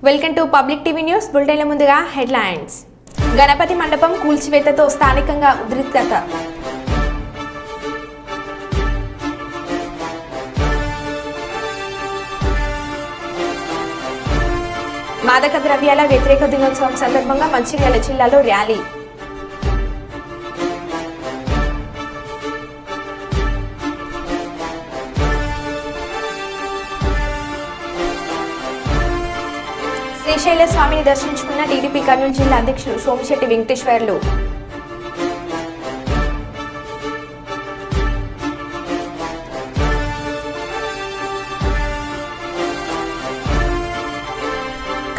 Welcome to public TV news బులెటిన్ల ముందుగా headlines. Ganapati మండపం కూల్చివేతతో స్థానికంగా ఉద్రిక్తత. మాదక ద్రవ్యాల వ్యతిరేక దినోత్సవం సందర్భంగా మంచిర్యాల జిల్లాలో ర్యాలీ. శ్రీశైల స్వామిని దర్శించుకున్న టీడీపీ కర్నూలు జిల్లా అధ్యక్షులు సోమిశెట్టి వెంకటేశ్వర్లు.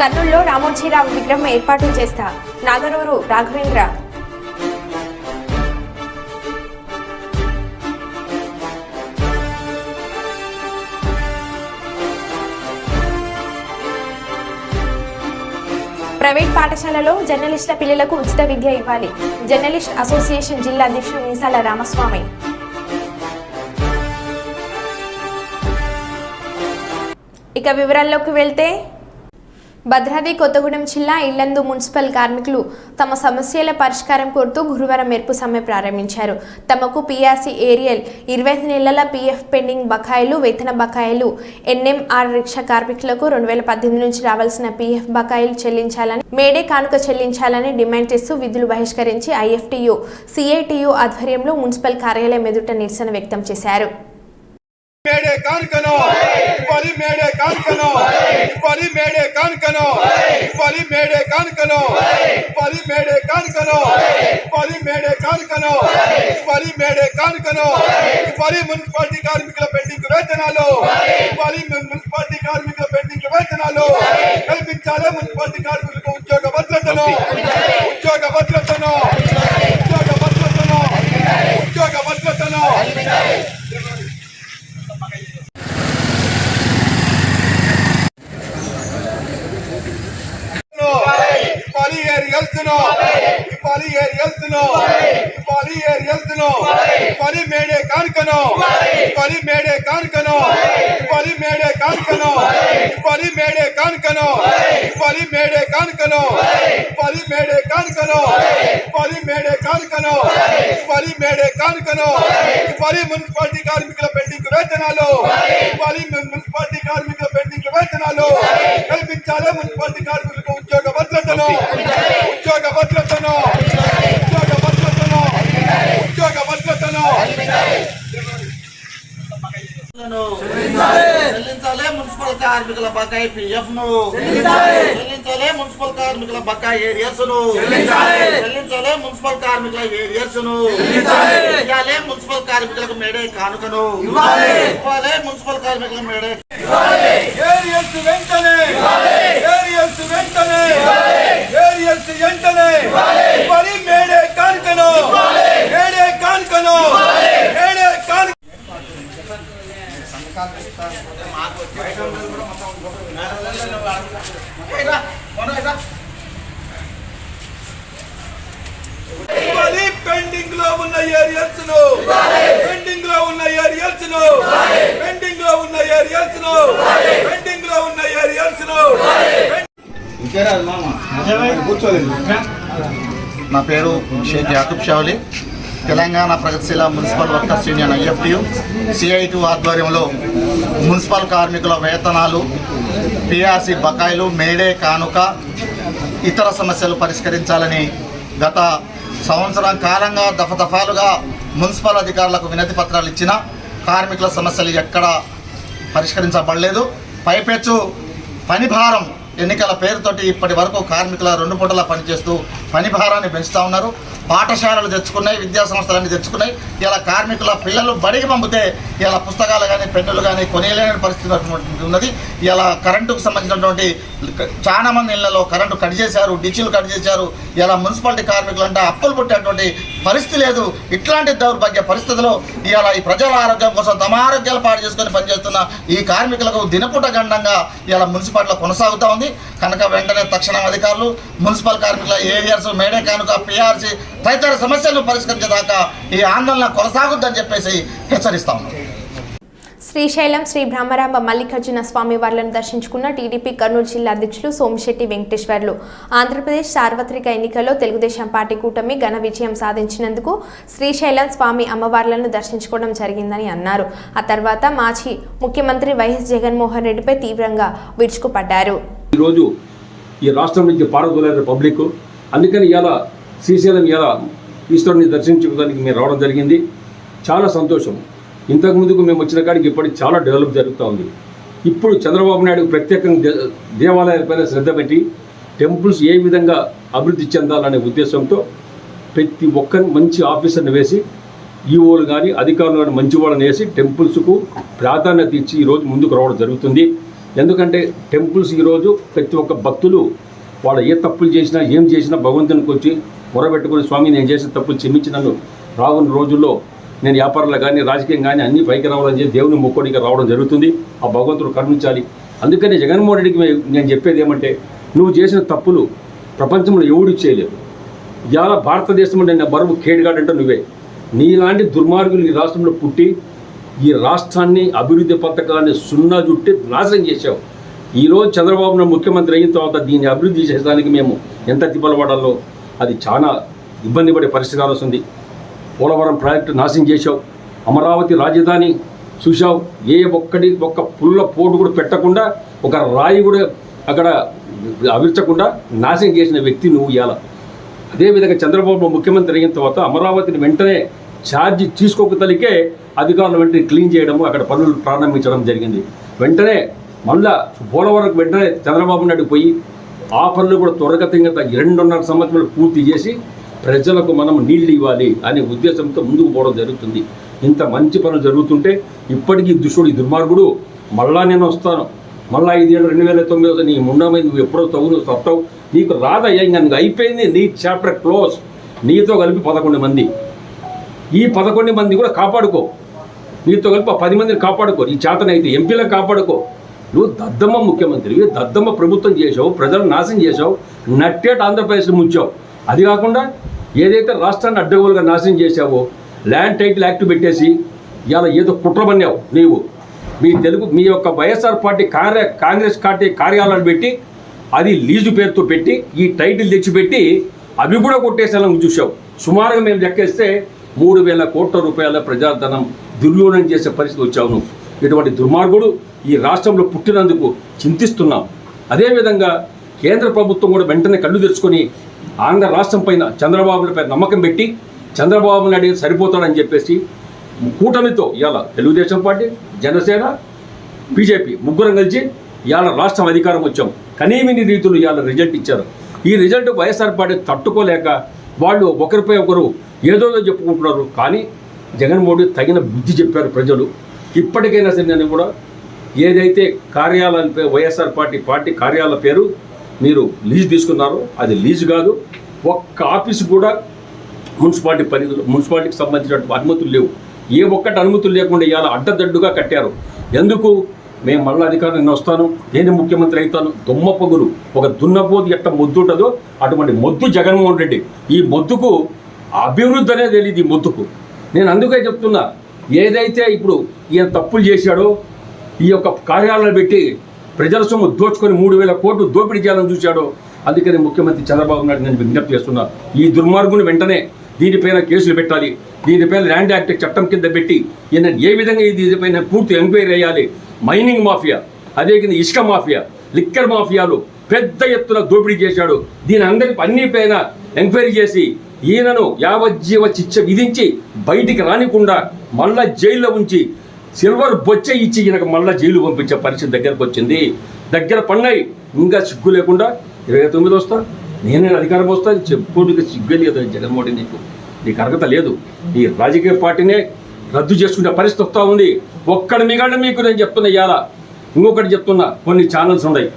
కర్నూలులో రామోజీరావు విగ్రహం ఏర్పాటు చేస్తా నాగరూరు రాఘవేంద్ర. ప్రైవేట్ పాఠశాలలో జర్నలిస్టుల పిల్లలకు ఉచిత విద్య ఇవ్వాలి. జర్నలిస్ట్ అసోసియేషన్ జిల్లా అధ్యక్షుడు మీసాల రామస్వామి. ఇక వివరాల్లోకి వెళ్తే భద్రాద్రి కొత్తగూడెం జిల్లా ఇల్లందు మున్సిపల్ కార్మికులు తమ సమస్యల పరిష్కారం కోరుతూ గురువారం మెరుపు సమ్మె ప్రారంభించారు. తమకు పీఆర్సీ ఏరియల్ 25 నెలల పీఎఫ్ పెండింగ్ బకాయిలు, వేతన బకాయిలు, ఎన్ఎంఆర్ రిక్షా కార్మికులకు 2018 నుంచి రావాల్సిన పీఎఫ్ బకాయిలు చెల్లించాలని, మేడే కానుక చెల్లించాలని డిమాండ్ చేస్తూ విధులు బహిష్కరించి ఐఎఫ్టీయూ, సిఐటియు ఆధ్వర్యంలో మున్సిపల్ కార్యాలయం ఎదుట నిరసన వ్యక్తం చేశారు. మేడే కానుకను ఇవ్వాలి, మేడే కానుకను ఇవ్వాలి, మేడే కానుకను ఇవ్వాలి, మేడే కానుకను ఇవ్వాలి, మేడే కానుకను ఇవ్వాలి, మేడే కానుకను ఇవ్వాలి, మేడే కానుకను ఇవ్వాలి. మున్సిపాలిటీ కార్మికుల పెండింగ్ వేతనాలు ఇవ్వాలి, మున్సిపాలిటీ కార్మికుల పెండింగ్ వేతనాలు కల్పించాలి. మున్సిపాలిటీ కార్మికులకు ఉద్యోగ భద్రతను ఉద్యోగ భద్రతను ఉద్యోగ భద్రతను ఉద్యోగ భద్రతను మేడే కానుకను ఇవ్వాలి, మేడే కానుకను ఇవ్వాలి, మేడే కానుకను ఇవ్వాలి, మేడే కానుకను ఇవ్వాలి, మేడే కానుకను ఇవ్వాలి, మేడే కానుకను ఇవ్వాలి, మేడే కానుకను ఇవ్వాలి, మేడే కానుకను ఇవ్వాలి. మున్సిపాలిటీ కార్మికుల పెండింగ్ వేతనాలు ఇవ్వాలి, మున్సిపాలిటీ కార్మికుల పెండింగ్ వేతనాలు కల్పించాలి. మున్సిపాలిటీ కార్మికులకు ఉద్యోగ భద్రతను ఉద్యోగ భద్రతను ఉద్యోగ భద్రతను ఉద్యోగ భద్రతను చెల్లించాలి. మున్సిపల్ కార్మికుల బకాయి పిఎఫ్ ను చెల్లించాలి. మున్సిపల్ కార్మికుల బకాయి ఏరియర్స్ ను చెల్లించాలి. మున్సిపల్ కార్మికుల ఏరియర్స్ ను ఇవ్వాలి. మున్సిపల్ కార్మికులకు మేడే కానుకను ఇవ్వాలి. మున్సిపల్ కార్మికుల మేడే ఏరియర్స్ వెంటనే ఏరియర్స్ వెంటనే ఏరియర్స్ వెంటనే ఇవ్వాలి, మేడే కానుకను మేడే కానుకను మేడే కానుక పెండింగ్ లో ఉన్న ఏరియల్స్ ను పెండింగ్ లో ఉన్న ఏరియల్స్ ను పెండింగ్ లో ఉన్న ఏరియల్స్ ను పెండింగ్ లో ఉన్న ఏరియల్స్ ను. నా పేరు షేక్ యాకూబ్ షావలి. తెలంగాణ ప్రగతిశీల municipal workers union IFTU, CIT ఆధ్వర్యంలో మున్సిపల్ కార్మికుల వేతనాలు, పిఆర్సీ బకాయిలు, మేడే కానుక, ఇతర సమస్యలు పరిష్కరించాలని గత సంవత్సరం కాలంగా దఫాలుగా మున్సిపల్ అధికారులకు వినతి పత్రాలు ఇచ్చినా కార్మికుల సమస్యలు ఎక్కడా పరిష్కరించబడలేదు. పైపెచ్చు పని భారం ఎన్నికల పేరుతోటి ఇప్పటి వరకు కార్మికుల 2 పూటలా పనిచేస్తూ పని భారాన్ని పెంచుతూ ఉన్నారు. పాఠశాలలు తెచ్చుకున్నాయి, విద్యా సంస్థలన్నీ తెచ్చుకున్నాయి. ఇలా కార్మికుల పిల్లలు బడికి పంపితే ఇలా పుస్తకాలు కానీ పెన్నులు కానీ కొనేయలేని పరిస్థితి ఉన్నది. ఇలా కరెంటుకు సంబంధించినటువంటి చాలా మంది ఇళ్లలో కరెంటు కట్ చేశారు, డిచ్లు కట్ చేశారు. ఇలా మున్సిపాలిటీ కార్మికులు అంటే అప్పులు పుట్టేటువంటి పరిస్థితి లేదు. ఇట్లాంటి దౌర్భాగ్య పరిస్థితుల్లో ఇలా ఈ ప్రజల ఆరోగ్యం కోసం తమ ఆరోగ్యాలు పాడు చేసుకొని పనిచేస్తున్న ఈ కార్మికులకు దినపూట గండంగా ఇలా మున్సిపాలిటీలో కొనసాగుతూ ఉంది. కనుక వెంటనే తక్షణం అధికారులు మున్సిపల్ కార్మికుల ఏరియర్స్, మేడే కానుక, పిఆర్సీ తదితర సమస్యలను పరిష్కరించేదాకా ఈ ఆందోళన కొనసాగుద్దని చెప్పేసి హెచ్చరిస్తా ఉన్నాం. శ్రీశైలం శ్రీ బ్రహ్మరాంబ మల్లికార్జున స్వామి వార్లను దర్శించుకున్న టీడీపీ కర్నూలు జిల్లా అధ్యక్షులు సోమిశెట్టి వెంకటేశ్వర్లు ఆంధ్రప్రదేశ్ సార్వత్రిక ఎన్నికల్లో తెలుగుదేశం పార్టీ కూటమి ఘన విజయం సాధించినందుకు శ్రీశైలం స్వామి అమ్మవార్లను దర్శించుకోవడం జరిగిందని అన్నారు. ఆ తర్వాత మాజీ ముఖ్యమంత్రి వైఎస్ జగన్మోహన్ రెడ్డిపై తీవ్రంగా విరుచుకుపడ్డారు. ఈరోజు ఈ రాష్ట్రం నుంచి పారదోలేరు పబ్లిక్, అందుకని ఇలా శ్రీశైలం ఇలా ఈశ్వరుని దర్శించుకోవడానికి మేము రావడం జరిగింది. చాలా సంతోషం. ఇంతకుముందుకు మేము వచ్చిన కాడికి ఇప్పటికి చాలా డెవలప్ జరుగుతూ ఉంది. ఇప్పుడు చంద్రబాబు నాయుడు ప్రత్యేకంగా దేవాలయాలపైన శ్రద్ధ పెట్టి టెంపుల్స్ ఏ విధంగా అభివృద్ధి చెందాలనే ఉద్దేశంతో ప్రతి ఒక్కరిని మంచి ఆఫీసర్ని వేసి ఈఓలు కానీ అధికారులు కానీ మంచి వాళ్ళని వేసి టెంపుల్స్కు ప్రాధాన్యత ఇచ్చి ఈరోజు ముందుకు రావడం జరుగుతుంది. ఎందుకంటే టెంపుల్స్ ఈరోజు ప్రతి ఒక్క భక్తులు వాళ్ళు ఏ తప్పులు చేసినా ఏం చేసినా భగవంతునికి వచ్చి మొరబెట్టుకుని స్వామి నేను చేసిన తప్పులు క్షమించి నన్ను రానున్న రోజుల్లో నేను వ్యాపారాలు కానీ రాజకీయం కానీ అన్ని పైకి రావాలని చెప్పి దేవుని మొక్కుడికి రావడం జరుగుతుంది. ఆ భగవంతుడు కరుణించాలి. అందుకని జగన్మోహన్ రెడ్డికి నేను చెప్పేది ఏమంటే, నువ్వు చేసిన తప్పులు ప్రపంచంలో ఎవడు చేయలేదు. ఇవాళ భారతదేశంలో నేను బరువు కేడుగాడంటే నువ్వే. నీలాంటి దుర్మార్గులు ఈ రాష్ట్రంలో పుట్టి ఈ రాష్ట్రాన్ని అభివృద్ధి పథకాన్ని సున్నా చుట్టి నాశనం చేశావు. ఈరోజు చంద్రబాబు నాయుడు ముఖ్యమంత్రి అయిన తర్వాత దీన్ని అభివృద్ధి చేసేదానికి మేము ఎంత తిప్పలపడాలో అది చాలా ఇబ్బంది పడే పరిస్థితి వస్తుంది. పోలవరం ప్రాజెక్టు నాశనం చేశావు. అమరావతి రాజధాని చూశావు. ఒక్క పుల్ల పోటు కూడా పెట్టకుండా, ఒక రాయి కూడా అక్కడ అవిర్చకుండా నాశనం చేసిన వ్యక్తి నువ్వు ఇవాళ. అదేవిధంగా చంద్రబాబు ముఖ్యమంత్రి అయిన తర్వాత అమరావతిని వెంటనే ఛార్జీ తీసుకోక తలికే అధికారులు వెంటనే క్లీన్ చేయడము, అక్కడ పనులు ప్రారంభించడం జరిగింది. వెంటనే మళ్ళా పోలవరం వెంటనే చంద్రబాబు నాయుడు పోయి ఆ పనులు కూడా త్వరగతిగా 2.5 సంవత్సరాలు పూర్తి చేసి ప్రజలకు మనం నీళ్ళు ఇవ్వాలి అనే ఉద్దేశంతో ముందుకు పోవడం జరుగుతుంది. ఇంత మంచి పనులు జరుగుతుంటే ఇప్పటికీ దుష్టుడు ఈ దుర్మార్గుడు మళ్ళా నేను వస్తాను, మళ్ళా 5 ఏళ్ళు 2009 నీ ముండమై నువ్వు ఎప్పుడో తగును సత్తావు, నీకు రాదయ్యా, ఇంకా నీకు అయిపోయింది, నీ చాప్టర్ క్లోజ్. నీతో కలిపి 11 మంది, ఈ 11 మంది కూడా కాపాడుకో, నీతో కలిపి 10 మందిని కాపాడుకో, ఈ చేతనైతే ఎంపీలను కాపాడుకో. నువ్వు దద్దమ్మ ముఖ్యమంత్రి, దద్దమ్మ ప్రభుత్వం చేసావు, ప్రజలను నాశనం చేసావు, నట్టేట ఆంధ్రప్రదేశ్లో ముంచావు. అది కాకుండా ఏదైతే రాష్ట్రాన్ని అడ్డగోలుగా నాశనం చేశావో ల్యాండ్ టైటిల్ యాక్ట్ పెట్టేసి ఇలా ఏదో కుట్రబన్నావు నీవు. మీ యొక్క వైఎస్ఆర్ పార్టీ కాంగ్రెస్ పార్టీ కార్యాలయాలు పెట్టి అది లీజు పేరుతో పెట్టి ఈ టైటిల్ తెచ్చిపెట్టి అవి కూడా కొట్టేసేలా చూసావు. సుమారుగా మేము లెక్కేస్తే 3,000 కోట్ల రూపాయల ప్రజాధనం దుర్వినియోగం చేసే పరిస్థితి వచ్చావు నువ్వు. ఇటువంటి దుర్మార్గుడు ఈ రాష్ట్రంలో పుట్టినందుకు చింతిస్తున్నాం. అదేవిధంగా కేంద్ర ప్రభుత్వం కూడా వెంటనే కళ్ళు తెరుచుకొని ఆంధ్ర రాష్ట్రం పైన చంద్రబాబుపై నమ్మకం పెట్టి చంద్రబాబు నాయుడు సరిపోతాడని చెప్పేసి కూటమితో ఇవాళ తెలుగుదేశం పార్టీ, జనసేన, బీజేపీ ముగ్గురం కలిసి ఇవాళ రాష్ట్రం అధికారం వచ్చాం. కనీమిని రీతులు ఇవాళ రిజల్ట్ ఇచ్చారు. ఈ రిజల్ట్ వైఎస్ఆర్ పార్టీ తట్టుకోలేక వాళ్ళు ఒకరిపై ఒకరు ఏదో చెప్పుకుంటున్నారు. కానీ జగన్మోహన్ తగిన బుద్ధి చెప్పారు ప్రజలు. ఇప్పటికైనా సరే నేను కూడా ఏదైతే కార్యాలయాలపై వైఎస్ఆర్ పార్టీ కార్యాలయ పేరు మీరు లీజు తీసుకున్నారో అది లీజు కాదు. ఒక్క ఆఫీసు కూడా మున్సిపాలిటీ పరిధిలో మున్సిపాలిటీకి సంబంధించిన అనుమతులు లేవు. ఏ ఒక్కటి అనుమతులు లేకుండా ఇవాళ అడ్డదడ్డుగా కట్టారు. ఎందుకు? మేము మళ్ళీ అధికారం నేను వస్తాను, నేను ముఖ్యమంత్రి అవుతాను. దుమ్మ పొగురు ఒక దున్నపోతు ఎట్ట మొద్దు ఉంటుందో అటువంటి మొద్దు జగన్మోహన్ రెడ్డి. ఈ మొద్దుకు అభివృద్ధి అనేది తెలియదు. ఈ మొద్దుకు నేను అందుకే చెప్తున్నా, ఏదైతే ఇప్పుడు ఈయన తప్పులు చేశాడో ఈ యొక్క కార్యాలయాలు పెట్టి ప్రజల సొమ్ము దోచుకొని 3,000 కోట్లు దోపిడీ చేయాలని చూశాడో, అందుకని ముఖ్యమంత్రి చంద్రబాబు నాయుడు నేను విజ్ఞప్తి చేస్తున్నా, ఈ దుర్మార్గుని వెంటనే దీనిపైన కేసులు పెట్టాలి. దీనిపైన ల్యాండ్ యాక్ట్ చట్టం కింద పెట్టి ఈయన ఏ విధంగా దీనిపైన పూర్తి ఎంక్వైరీ చేయాలి. మైనింగ్ మాఫియా, అదే కింద ఇసుక మాఫియా, లిక్కర్ మాఫియాలు పెద్ద ఎత్తున దోపిడీ చేశాడు. దీని అందరి అన్నిపైన ఎంక్వైరీ చేసి ఈయనను యావజ్జీవ శిక్ష విధించి బయటికి రానికుండా మళ్ళా జైల్లో ఉంచి సిల్వర్ బొచ్చే ఇచ్చి ఈయనకు మళ్ళీ జైలు పంపించే పరిస్థితి దగ్గరకు వచ్చింది. దగ్గర పన్నాయి. ఇంకా సిగ్గు లేకుండా 29 వస్తా, నేనే అధికారం వస్తా చెప్పుకోవడానికి సిగ్గు లేదు జగన్మోహన్. నీకు అర్హత లేదు. ఈ రాజకీయ పార్టీనే రద్దు చేసుకునే పరిస్థితి వస్తూ ఉంది. ఒక్కడి మిగండి మీకు నేను చెప్తున్నా. ఇవాళ ఇంకొకటి చెప్తున్నా, కొన్ని ఛానల్స్ ఉన్నాయి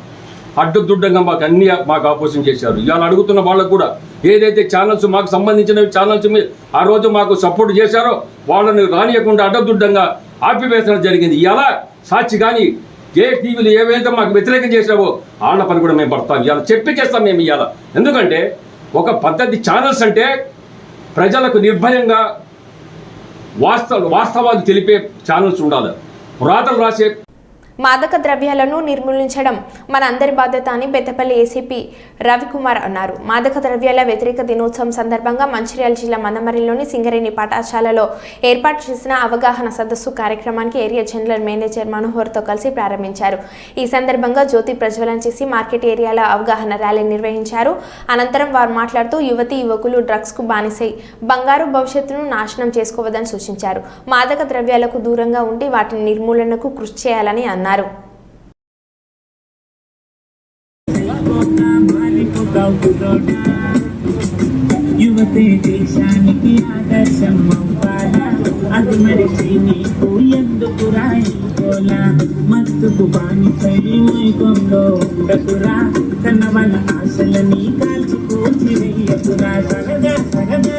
అడ్డుదుడ్డంగా మాకు ఆపోజిషన్ చేశారు. ఇవాళ అడుగుతున్న వాళ్ళకు కూడా ఏదైతే ఛానల్స్ మాకు సంబంధించిన ఛానల్స్ ఆ రోజు మాకు సపోర్ట్ చేశారో వాళ్ళని రానియకుండా అడ్డదుడ్డంగా ఆపివేసడం జరిగింది. ఇవాళ సాక్షి కానీ ఏ టీవీలు ఏవైతే మాకు వ్యతిరేకం చేసావో వాళ్ళ పని కూడా మేము పడతాం. ఇవాళ చెప్పికేస్తాం మేము ఇవాళ. ఎందుకంటే ఒక పద్ధతి ఛానల్స్ అంటే ప్రజలకు నిర్భయంగా వాస్తవాలు తెలిపే ఛానల్స్ ఉండాలి. రాతలు రాసే మాదక ద్రవ్యాలను నిర్మూలించడం మన అందరి బాధ్యత అని పెద్దపల్లి ఏసీపీ రవికుమార్ అన్నారు. మాదక ద్రవ్యాల వ్యతిరేక దినోత్సవం సందర్భంగా మంచిర్యాల జిల్లా మందమరిలోని సింగరేణి పాఠశాలలో ఏర్పాటు చేసిన అవగాహన సదస్సు కార్యక్రమానికి ఏరియా జనరల్ మేనేజర్ మనోహర్తో కలిసి ప్రారంభించారు. ఈ సందర్భంగా జ్యోతి ప్రజ్వలన చేసి మార్కెట్ ఏరియాల అవగాహన ర్యాలీ నిర్వహించారు. అనంతరం వారు మాట్లాడుతూ యువతీ యువకులు డ్రగ్స్కు బానిసై బంగారు భవిష్యత్తును నాశనం చేసుకోవద్దని సూచించారు. మాదక ద్రవ్యాలకు దూరంగా ఉండి వాటి నిర్మూలనకు కృషి చేయాలని అన్నారు. యువతే దేశానికి ఆదర్శం అవ్వాలా, అది మరిచి నీకు ఎందుకు రాయిపోలా, మత్తుకు బానిసై మైకంలో ఉండకురా, కన్నవల ఆశలని కాల్చుకోచి వెయ్యకురా, సగగా సగగా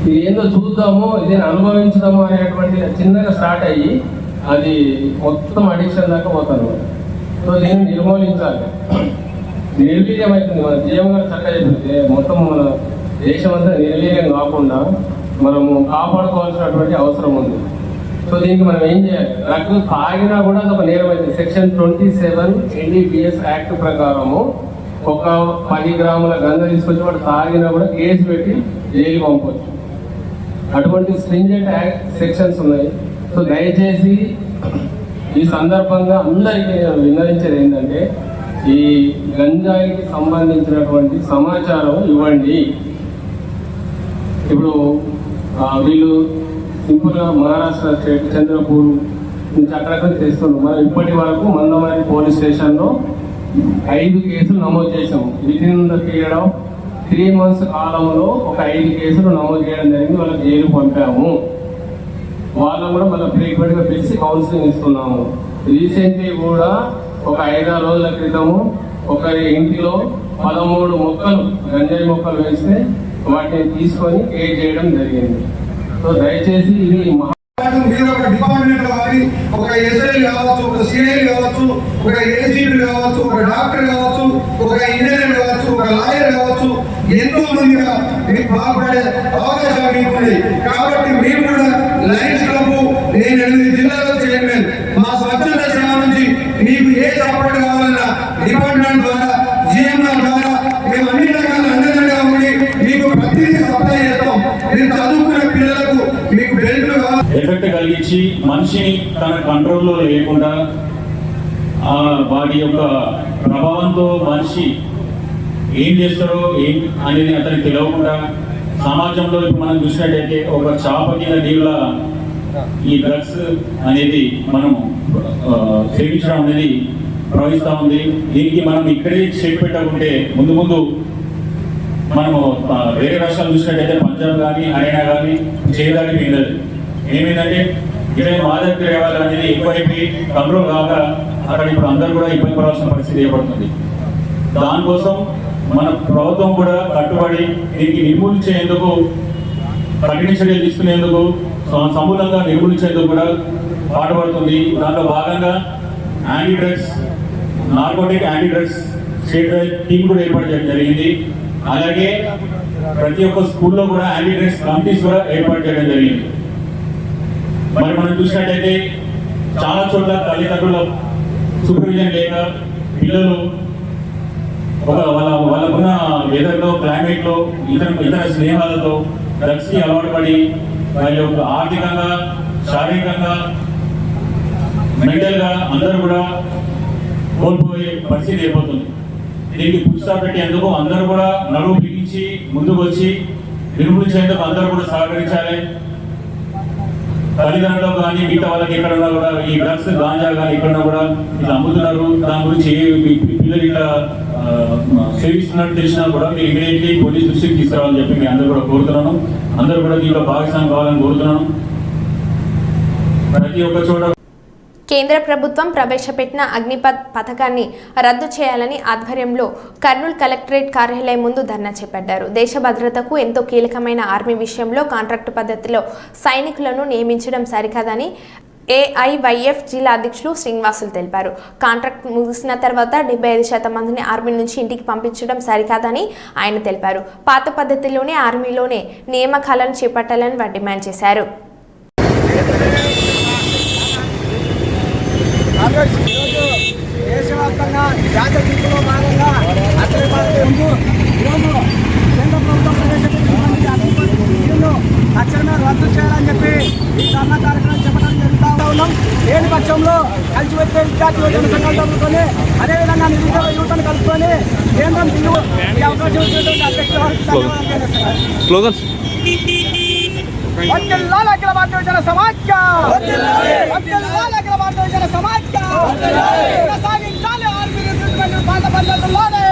ఇది ఏందో చూద్దాము, ఇది అనుభవించడము అనేటువంటి చిన్నగా స్టార్ట్ అయ్యి అది మొత్తం అడిక్షన్ దాకా పోతాను. సో దీన్ని నిర్మూలించాలి. నిర్వీర్యం అవుతుంది. మన జీవం గారు చక్కగా చెప్పింది, మొత్తం మన దేశం అంతా నిర్వీర్యం కాకుండా మనము కాపాడుకోవాల్సినటువంటి అవసరం ఉంది. సో దీనికి మనం ఏం చేయాలి? డ్రగ్ తాగినా కూడా అది ఒక నేరం అవుతుంది. సెక్షన్ 27 NDPS యాక్ట్ ప్రకారము ఒక 10 గ్రాముల గంధ తీసుకొచ్చి వాడు తాగినా కూడా కేసు పెట్టి జైలు పంపవచ్చు. అటువంటి స్ట్రింజెంట్ యాక్ట్ సెక్షన్స్ ఉన్నాయి. సో దయచేసి ఈ సందర్భంగా అందరికీ నేను విన్నవించేది ఏంటంటే, ఈ గంజాయికి సంబంధించినటువంటి సమాచారం ఇవ్వండి. ఇప్పుడు వీళ్ళు సింపుల్గా మహారాష్ట్ర స్టేట్ చంద్రపూర్ నుంచి అక్కడక్కడ తెస్తున్నారు. మనం ఇప్పటి వరకు మందమరి పోలీస్ స్టేషన్లో 5 కేసులు నమోదు చేసాము. Within the period of 3 months కాలంలో ఒక 5 కేసులు నమోదు చేయడం జరిగింది. వాళ్ళకి జైలు పంపాము. వాళ్ళని కూడా మళ్ళీ ఫ్రీక్వెంట్గా పిలిచి కౌన్సిలింగ్ ఇస్తున్నాము. రీసెంట్లీ కూడా ఒక 5-6 రోజుల క్రితము ఒకరి ఇంటిలో 13 మొక్కలు గంజాయి మొక్కలు వేస్తే వాటిని తీసుకొని కేర్ చేయడం జరిగింది. సో దయచేసి ఇది ఒక డిపార్ట్మెంట్ కానీ, ఒక ఎస్ఐ కావచ్చు, ఒక సిఐ కావచ్చు, ఒక ఏసీపీ కావచ్చు, ఒక డాక్టర్ కావచ్చు, ఒక ఇంజనీర్ కావచ్చు, ఒక లాయర్ కావచ్చు, ఎంతో మందిగా మీకు బాగుపడే అవకాశాలు మీకు ఉన్నాయి. కాబట్టి మేము కూడా లయన్స్ క్లబ్, నేను 8 జిల్లాలో చైర్మన్, మా స్వచ్ఛంద సేవ నుంచి మీకు ఏ సపోర్ట్ కావాలన్నా డిపార్ట్మెంట్ ద్వారా, జిఎంఆర్ ద్వారా మేము అన్ని రకాల అండగా ఉండి మీకు ప్రతిదీ సప్లై చేస్తాం. మీరు చదువుకునే పిల్లలకు మీకు బెల్ట్ ఎఫెక్ట్ కలిగించి మనిషిని తన కంట్రోల్లో లేకుండా వాటి యొక్క ప్రభావంతో మనిషి ఏం చేస్తారో ఏం అనేది అతనికి తెలియకుండా సమాజంలో ఇప్పుడు మనం చూసినట్టయితే ఒక చాప కింద నీళ్ళ ఈ డ్రగ్స్ అనేది మనం సేవించడం అనేది ప్రవహిస్తూ ఉంది. దీనికి మనం ఇక్కడే చెక్ పెట్టకుంటే ముందు ముందు మనము వేరే రాష్ట్రాలు చూసినట్టయితే పంజాబ్ కానీ హర్యానా కానీ చేయడానికి వెళ్ళదు. ఏమైందంటే ఇక్కడ మాదక ద్రవ్యాలు అనేది ఎక్కువైపోయి కంట్రోల్ కాక అక్కడ ఇప్పుడు అందరూ కూడా ఇబ్బంది పడాల్సిన పరిస్థితి ఏర్పడుతుంది. దానికోసం మన ప్రభుత్వం కూడా కట్టుబడి దీనికి నిర్మూలించేందుకు కఠిన చర్యలు తీసుకునేందుకు సమూలంగా నిర్మూలించేందుకు కూడా పాటుపడుతుంది. దాంట్లో భాగంగా anti drugs, narcotic anti drugs state team కూడా ఏర్పాటు చేయడం జరిగింది. అలాగే ప్రతి ఒక్క స్కూల్లో కూడా యాంటీ డ్రగ్స్ కమిటీస్ కూడా ఏర్పాటు చేయడం జరిగింది. మరి మనం చూసినట్టయితే చాలా చోట్ల తల్లిదండ్రుల సూపర్విజన్ లేక పిల్లలు వాళ్ళకున్న వెదర్లో, క్లైమేట్లో, ఇతర స్నేహాలతో డ్రగ్స్కి అలవాటు పడి వాళ్ళ యొక్క ఆర్థికంగా, శారీరకంగా, మెంటల్గా అందరూ కూడా కోల్పోయే పరిస్థితి ఏర్పడుతుంది. దీనికి పురుషా పెట్టేందుకు అందరూ కూడా నడువు బిగించి ముందుకు వచ్చి నిర్మూలించేందుకు అందరూ కూడా సహకరించాలి. తల్లిదండ్రులు కానీ మిగతా వాళ్ళకి ఎక్కడన్నా కూడా ఈ డ్రగ్స్, గాంజా కానీ ఎక్కడన్నా కూడా ఇట్లా అమ్ముతున్నారు, దాని గురించి పిల్లలు ఇట్లా సేవిస్తున్నట్టు తెలిసినా కూడా మీరు ఇమీడియట్లీ పోలీస్ దృష్టికి తీసుకురావాలని చెప్పి మీ అందరూ కూడా కోరుతున్నాను. అందరూ కూడా దీంట్లో భాగస్వామి కావాలని కోరుతున్నాను. ప్రతి ఒక్క చోట కేంద్ర ప్రభుత్వం ప్రవేశపెట్టిన అగ్నిపథ్ పథకాన్ని రద్దు చేయాలని ఆధ్వర్యంలో కర్నూలు కలెక్టరేట్ కార్యాలయం ముందు ధర్నా చేపట్టారు. దేశ భద్రతకు ఎంతో కీలకమైన ఆర్మీ విషయంలో కాంట్రాక్టు పద్ధతిలో సైనికులను నియమించడం సరికాదని ఏఐవైఎఫ్ జిల్లా అధ్యక్షులు శ్రీనివాసులు తెలిపారు. కాంట్రాక్ట్ ముగిసిన తర్వాత 75% మందిని ఆర్మీ నుంచి ఇంటికి పంపించడం సరికాదని ఆయన తెలిపారు. పాత పద్ధతిలోనే ఆర్మీలోనే నియామకాలను చేపట్టాలని వారు డిమాండ్ చేశారు. ఈరోజు దేశవ్యాప్తంగా జాతీయ పిలుపులో భాగంగా ఈరోజు కేంద్ర ప్రభుత్వం ప్రవేశపెట్టినటువంటి అగ్నిపథ్ స్కీమ్ను తక్షణమే రద్దు చేయాలని చెప్పి ఈ ధర్నా కార్యక్రమం చెప్పడానికి జరుగుతూ ఉన్నాం. లేని పక్షంలో కలిసిపెట్టే విద్యార్థి యువజన సంఘాలతోనే అదేవిధంగా నిరుద్యోగ యువతను కలుపుకొని కేంద్రం బిల్లు ఈ అవకాశం ఇచ్చినటువంటి అధ్యక్షులు వందెల్లాల అఖిల భారత యువజన సమాఖ్య వందెల్లాల అఖిల భారత యువజన సమాఖ్య కొనసాగించాలి ఆర్మీ రిక్రూట్మెంట్ పాత పద్ధతుల్లోనే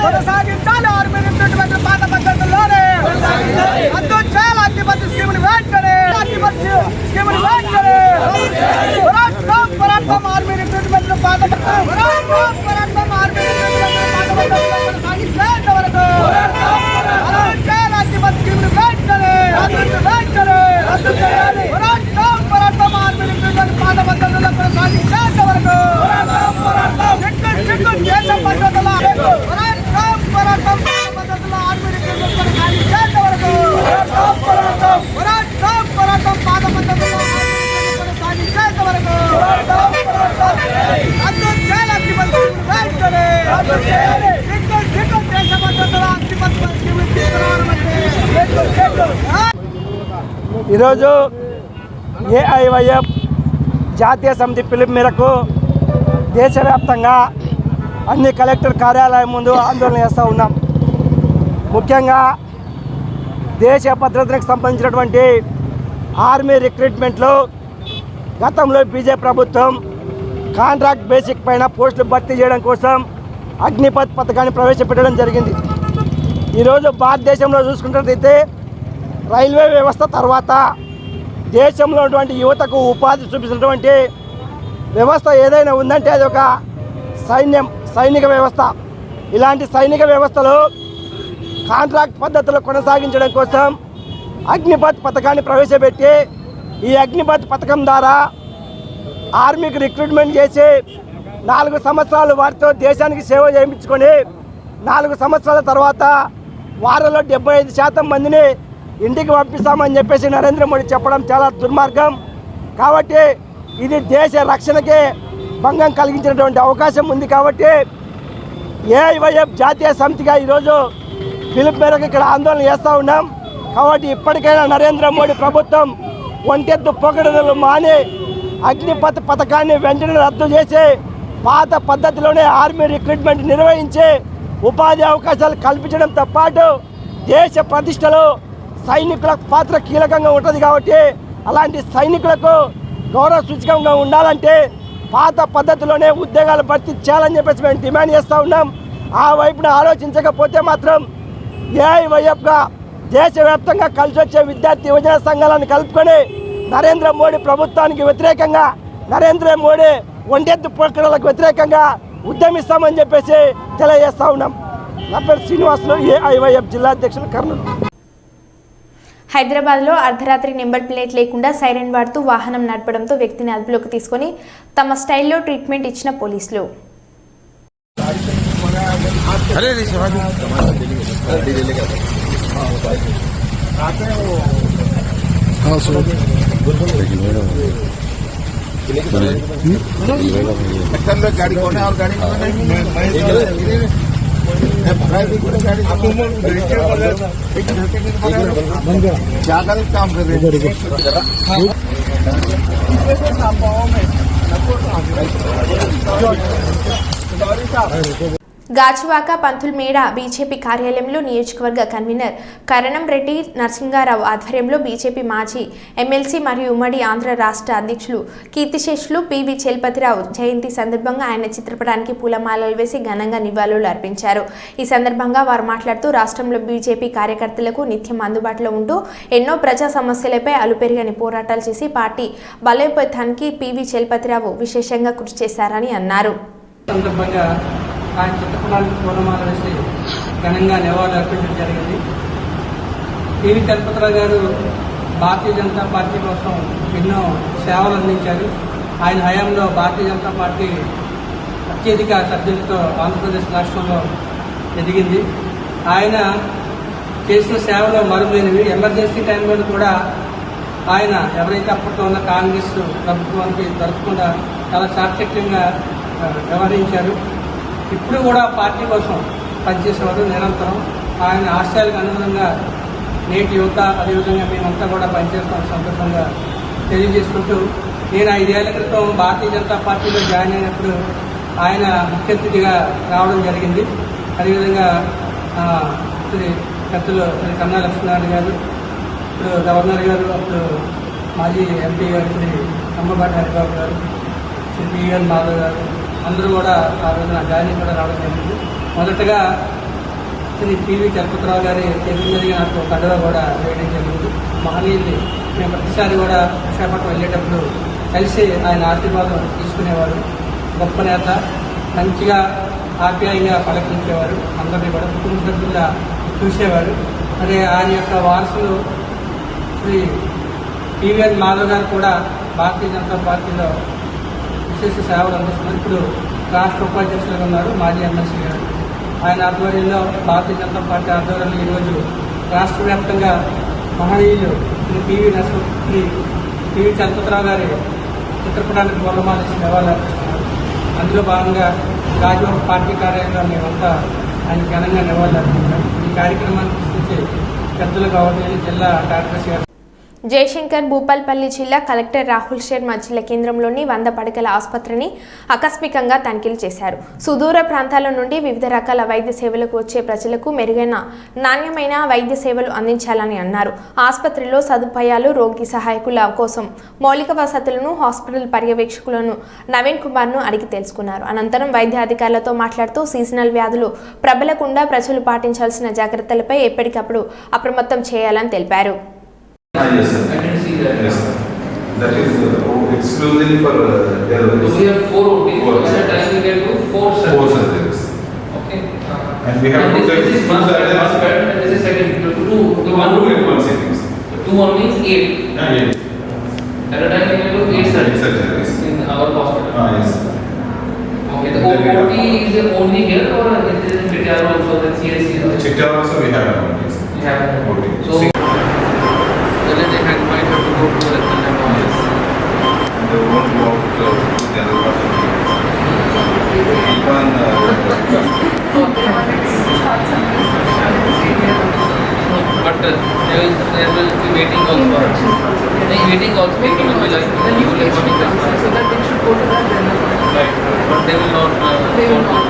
కొనసాగించాలి ఆర్మీ రిక్రూట్మెంట్ పాత పద్ధతుల్లోనే రద్దు చేయాలి అగ్నిపథ్ స్కీమ్ని వెంటనే అగ్నిపథ్ స్కీమ్ని వెంటనే పోరాటం ఆర్మీ రిక్రూట్మెంట్ పాత పోరాటం ఆర్మీ రిక్రూట్మెంట్ పాత పద్ధతుల్లో కొనసాగించేంత వరకు రద్దు చేయాలి అగ్నిపథ్ స్కీమ్ని వెంటనే పోరాటం ఆర్మీ రిక్రూట్మెంట్ పాత పద్ధతుల్లో కొనసాగించేంత వరకు దేశ పద్ధతుల్లో పోరాటం పద్ధతుల్లో ఆర్మీ రిక్రూట్మెంట్ కొనసాగించేంత వరకు పోరాటం పాత పద్ధతుల్లో కొనసాగించేంత వరకు రద్దు చేయాలి అగ్నిపథ్ వెంటనే దేశ పద్ధతుల్లో అగ్నిపథ్ ఈరోజు ఏఐవైఎఫ్ జాతీయ సమితి పిలుపు మేరకు దేశవ్యాప్తంగా అన్ని కలెక్టర్ కార్యాలయం ముందు ఆందోళన చేస్తూ ఉన్నాం. ముఖ్యంగా దేశ భద్రతకు సంబంధించినటువంటి ఆర్మీ రిక్రూట్మెంట్లో గతంలో బీజేపీ ప్రభుత్వం కాంట్రాక్ట్ బేసిక్ పైన పోస్టులు భర్తీ చేయడం కోసం అగ్నిపథ్ పథకాన్ని ప్రవేశపెట్టడం జరిగింది. ఈరోజు భారతదేశంలో చూసుకున్నట్లయితే రైల్వే వ్యవస్థ తర్వాత దేశంలో ఉన్నటువంటి యువతకు ఉపాధి చూపిస్తున్నటువంటి వ్యవస్థ ఏదైనా ఉందంటే అది ఒక సైనిక వ్యవస్థ. ఇలాంటి సైనిక వ్యవస్థలో కాంట్రాక్ట్ పద్ధతిలో కొనసాగించడం కోసం అగ్నిపథ్ పథకాన్ని ప్రవేశపెట్టి ఈ అగ్నిపథ్ పథకం ద్వారా ఆర్మీకి రిక్రూట్మెంట్ చేసి 4 సంవత్సరాలు వారితో దేశానికి సేవ చేయించుకొని 4 సంవత్సరాల తర్వాత వారిలో 75% మందిని ఇంటికి పంపిస్తామని చెప్పేసి నరేంద్ర మోడీ చెప్పడం చాలా దుర్మార్గం. కాబట్టి ఇది దేశ రక్షణకే భంగం కలిగించినటువంటి అవకాశం ఉంది. కాబట్టి ఏఐవైఎఫ్ జాతీయ సమితిగా ఈరోజు పిలుపు మేరకు ఇక్కడ ఆందోళన చేస్తూ ఉన్నాం. కాబట్టి ఇప్పటికైనా నరేంద్ర మోడీ ప్రభుత్వం ఒంటెత్తు పొగడలు మాని అగ్నిపథ్ పథకాన్ని వెంటనే రద్దు చేసి పాత పద్ధతిలోనే ఆర్మీ రిక్రూట్మెంట్ నిర్వహించి ఉపాధి అవకాశాలు కల్పించడంతో పాటు దేశ ప్రతిష్టలో సైనికుల పాత్ర కీలకంగా ఉంటుంది. కాబట్టి అలాంటి సైనికులకు గౌరవ సూచకంగా ఉండాలంటే పాత పద్ధతిలోనే ఉద్యోగాలు భర్తీ చేయాలని చెప్పేసి మేము డిమాండ్ చేస్తూ ఉన్నాం. ఆ వైపున ఆలోచించకపోతే మాత్రం ఏఐవైఎఫ్గా దేశవ్యాప్తంగా కలిసి వచ్చే విద్యార్థి యువజన సంఘాలను కలుపుకొని నరేంద్ర మోడీ ప్రభుత్వానికి వ్యతిరేకంగా నరేంద్ర మోడీ ఒంటెత్తు పోకడలకు వ్యతిరేకంగా ఉద్యమిస్తామని చెప్పేసి తెలియజేస్తా ఉన్నాం. నా పేరు శ్రీనివాసులు, ఏఐవైఎఫ్ జిల్లా అధ్యక్షులు, కర్నూలు. హైదరాబాద్లో అర్ధరాత్రి నెంబర్ ప్లేట్ లేకుండా సైరన్ వాడుతూ వాహనం నడపడంతో వ్యక్తిని అదుపులోకి తీసుకొని తమ స్టైల్లో ట్రీట్మెంట్ ఇచ్చిన పోలీసులు. क्या गलत काम कर रहे हैं? గాజువాక పంతుల్మేడ బీజేపీ కార్యాలయంలో నియోజకవర్గ కన్వీనర్ కరణం రెడ్డి నరసింగారావు ఆధ్వర్యంలో బీజేపీ మాజీ ఎమ్మెల్సీ మరియు ఉమ్మడి ఆంధ్ర రాష్ట్ర అధ్యక్షులు కీర్తిశేషులు పివి చలపతిరావు జయంతి సందర్భంగా ఆయన చిత్రపటానికి పూలమాలలు వేసి ఘనంగా నివాళులు అర్పించారు. ఈ సందర్భంగా వారు మాట్లాడుతూ రాష్ట్రంలో బీజేపీ కార్యకర్తలకు నిత్యం అందుబాటులో ఉంటూ ఎన్నో ప్రజా సమస్యలపై అలుపెరగని పోరాటాలు చేసి పార్టీ బలోపేతానికి పివి చలపతిరావు విశేషంగా కృషి చేశారని అన్నారు. ఆయన చిత్రపటానికి పూలమాల వేసి ఘనంగా నివాళులు అర్పించడం జరిగింది. పివి చలపతిరావు గారు భారతీయ జనతా పార్టీ కోసం ఎన్నో సేవలు అందించారు. ఆయన హయాంలో భారతీయ జనతా పార్టీ అత్యధిక సభ్యులతో ఆంధ్రప్రదేశ్ రాష్ట్రంలో ఎదిగింది. ఆయన చేసిన సేవలు మరులేనివి. ఎమర్జెన్సీ టైంలో కూడా ఆయన ఎవరైతే అప్పట్లో ఉన్న కాంగ్రెస్ ప్రభుత్వానికి జరపకుండా చాలా చాకచక్యంగా వ్యవహరించారు. ఇప్పుడు కూడా పార్టీ కోసం పనిచేసేవారు నిరంతరం. ఆయన ఆశయాలకు అనుగుణంగా నేటి యువత అదేవిధంగా మేమంతా కూడా పనిచేస్తున్న సందర్భంగా తెలియజేసుకుంటూ, నేను 5 ఏళ్ల క్రితం భారతీయ జనతా పార్టీలో జాయిన్ అయినప్పుడు ఆయన ముఖ్య అతిథిగా రావడం జరిగింది. అదేవిధంగా శ్రీ పెద్దలు శ్రీ కన్నా లక్ష్మీనారాయణ గారు, ఇప్పుడు గవర్నర్ గారు, అప్పుడు మాజీ ఎంపీ గారు శ్రీ కమ్మబాటి హరిబాబు గారు, శ్రీ పిఎన్ మాధవ్ గారు అందరూ కూడా ఆ రోజున జాయినింగ్ కూడా రావడం జరిగింది. మొదటగా శ్రీ పివి చలపతిరావు గారి చేతుల మీదుగా నాకు కండువా కూడా వేయడం జరిగింది. మహనీయుల్ని మేము ప్రతిసారి కూడా విశాఖపట్నం వెళ్ళేటప్పుడు కలిసి ఆయన ఆశీర్వాదం తీసుకునేవారు. గొప్ప నేత, మంచిగా ఆప్యాయంగా పలకరించేవారు. అందరినీ కూడా కుటుంబ సభ్యుల్లా చూసేవారు. అదే ఆయన యొక్క వారసులు శ్రీ పివిఎన్ మాధవ్ గారు కూడా భారతీయ జనతా పార్టీలో విశేష సేవలు అందిస్తున్నారు. ఇప్పుడు రాష్ట్ర ఉపాధ్యక్షులుగా ఉన్నారు మాజీ ఎమ్మెల్సీ గారు. ఆయన ఆధ్వర్యంలో భారతీయ జనతా పార్టీ ఆధ్వర్యంలో ఈరోజు రాష్ట్ర వ్యాప్తంగా మహనీయులు శ్రీ పివి చలపతిరావు గారి చిత్రపటానికి పూలమాలేసి నివాళులు అర్పిస్తున్నారు. అందులో భాగంగా గాజువాక పార్టీ కార్యాలయంలో మేమంతా ఆయన ఘనంగా నివాళులు అర్పించాం. ఈ కార్యక్రమాన్ని తీసుకొచ్చి పెద్దలు గవర్నర్ జిల్లా కార్యదర్శి గారు జయశంకర్ భూపాల్పల్లి జిల్లా కలెక్టర్ రాహుల్ శర్మ జిల్లా కేంద్రంలోని 100 పడకల ఆసుపత్రిని ఆకస్మికంగా తనిఖీలు చేశారు. సుదూర ప్రాంతాల నుండి వివిధ రకాల వైద్య సేవలకు వచ్చే ప్రజలకు మెరుగైన నాణ్యమైన వైద్య సేవలు అందించాలని అన్నారు. ఆసుపత్రిలో సదుపాయాలు, రోగి సహాయకుల కోసం మౌలిక వసతులను, హాస్పిటల్ పర్యవేక్షకులను నవీన్ కుమార్ను అడిగి తెలుసుకున్నారు. అనంతరం వైద్య అధికారులతో మాట్లాడుతూ సీజనల్ వ్యాధులు ప్రబలకుండా ప్రజలు పాటించాల్సిన జాగ్రత్తలపై ఎప్పటికప్పుడు అప్రమత్తం చేయాలని తెలిపారు. Yes, sir. I can see that. Yes, sir. That is exclusively for their So we have 4 OTs. At a time we can do 4 surgeries. 4 surgeries. Okay. And we have to take this is one bed and this is second. The one room. One sitting. 2 1 means 8. Yeah, 8. At a time we can do 8 surgeries in our hospital. Yes. Okay. The OT is only here or it is in Chittor also, the CSC? Chittor also we have an OT. We have an OT. So they might have to go to the yes. And they won't go out to the other part of the but there will be waiting also. Waiting also people will be like usually coming so that they should go to the general. Right. But they will not. They will not.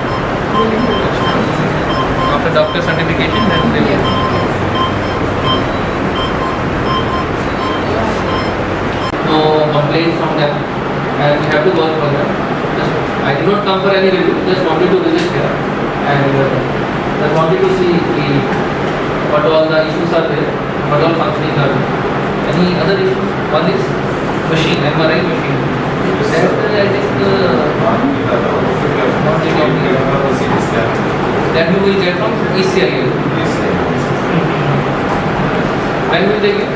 After doctor certification, then they will. No complaints from them, and we have to work for them. Just, I did not come for any review. Just wanted to visit here, and just wanted to see what all the issues are there, what all functioning are there. Any other issues? One is machine, MRI machine. That is the that you will get from ECIL. When will they get?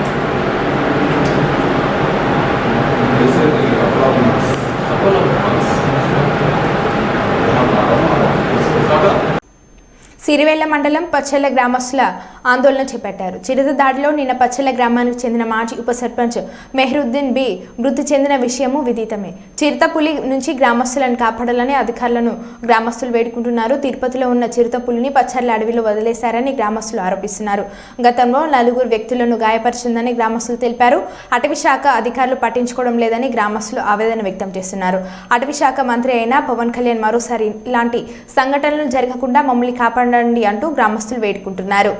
Sirivella మండలం పచ్చల గ్రామస్తుల ఆందోళన చేపట్టారు. చిరుత దాడిలో నిన్న పచ్చల గ్రామానికి చెందిన మాజీ ఉప సర్పంచ్ మెహరుద్దీన్ బి మృతి చెందిన విషయము విదితమే. చిరుతపులి నుంచి గ్రామస్తులను కాపాడాలని అధికారులను గ్రామస్తులు వేడుకుంటున్నారు. తిరుపతిలో ఉన్న చిరుతపులిని పచ్చర్ల అడవిలో వదిలేశారని గ్రామస్తులు ఆరోపిస్తున్నారు. గతంలో 4 వ్యక్తులను గాయపరిచిందని గ్రామస్తులు తెలిపారు. అటవీ శాఖ అధికారులు పట్టించుకోవడం లేదని గ్రామస్తులు ఆవేదన వ్యక్తం చేస్తున్నారు. అటవీ శాఖ మంత్రి అయిన పవన్ కళ్యాణ్ మరోసారి ఇలాంటి సంఘటనలు జరగకుండా మమ్మల్ని కాపాడండి అంటూ గ్రామస్తులు వేడుకుంటున్నారు.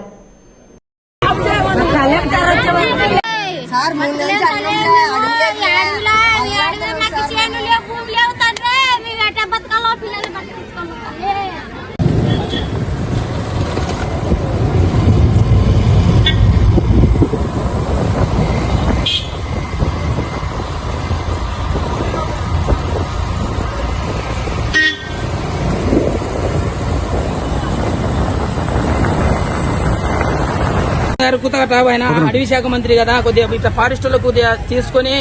ఆయన అడవి శాఖ మంత్రి కదా, కొద్దిగా ఇట్లా ఫారెస్ట్లో కొద్దిగా తీసుకొని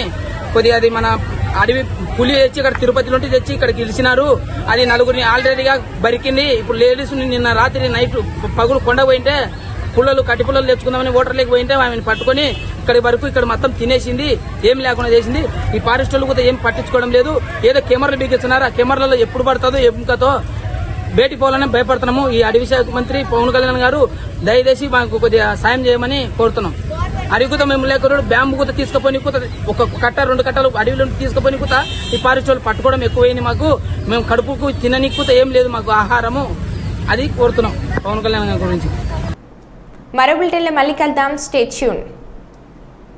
కొద్దిగా అది మన అడవి పులి తెచ్చి ఇక్కడ తిరుపతిలో తెచ్చి ఇక్కడ గెలిచినారు. అది 4 ఆల్రెడీగా బరికింది. ఇప్పుడు లేడీస్ నిన్న రాత్రి నైట్ పగులు కొండ పోయింటే కట్టి పుల్లలు తెచ్చుకుందామని ఓటర్లేకి పోయింటే ఆమెను పట్టుకొని ఇక్కడి వరకు ఇక్కడ మొత్తం తినేసింది, ఏం లేకుండా చేసింది. ఈ ఫారెస్ట్లో కూడా ఏం పట్టించుకోవడం లేదు. ఏదో కెమెరాలు బిగిస్తున్నారు. ఆ కెమెరాలో ఎప్పుడు పడుతుందో ఎంకతో బయటికి పోవాలని భయపడుతున్నాము. ఈ అడవి శాఖ మంత్రి పవన్ కళ్యాణ్ గారు దయచేసి మాకు కొద్దిగా సాయం చేయమని కోరుతున్నాం. అడిగుతా మేము లేకుండా బ్యాంబు కూత తీసుకుపోయి ఒక కట్ట 2 కట్టలు అడవిలో తీసుకుపోయి కూత ఈ ఫారెస్ట్ వాళ్ళు పట్టుకోవడం ఎక్కువైంది. మాకు మేము కడుపుకు తిననీకుత ఏం లేదు మాకు ఆహారము, అది కోరుతున్నాం పవన్ కళ్యాణ్ గారి గురించి. మరో బులెటిన్లో మళ్ళీ కలుద్దాం. Stay tune.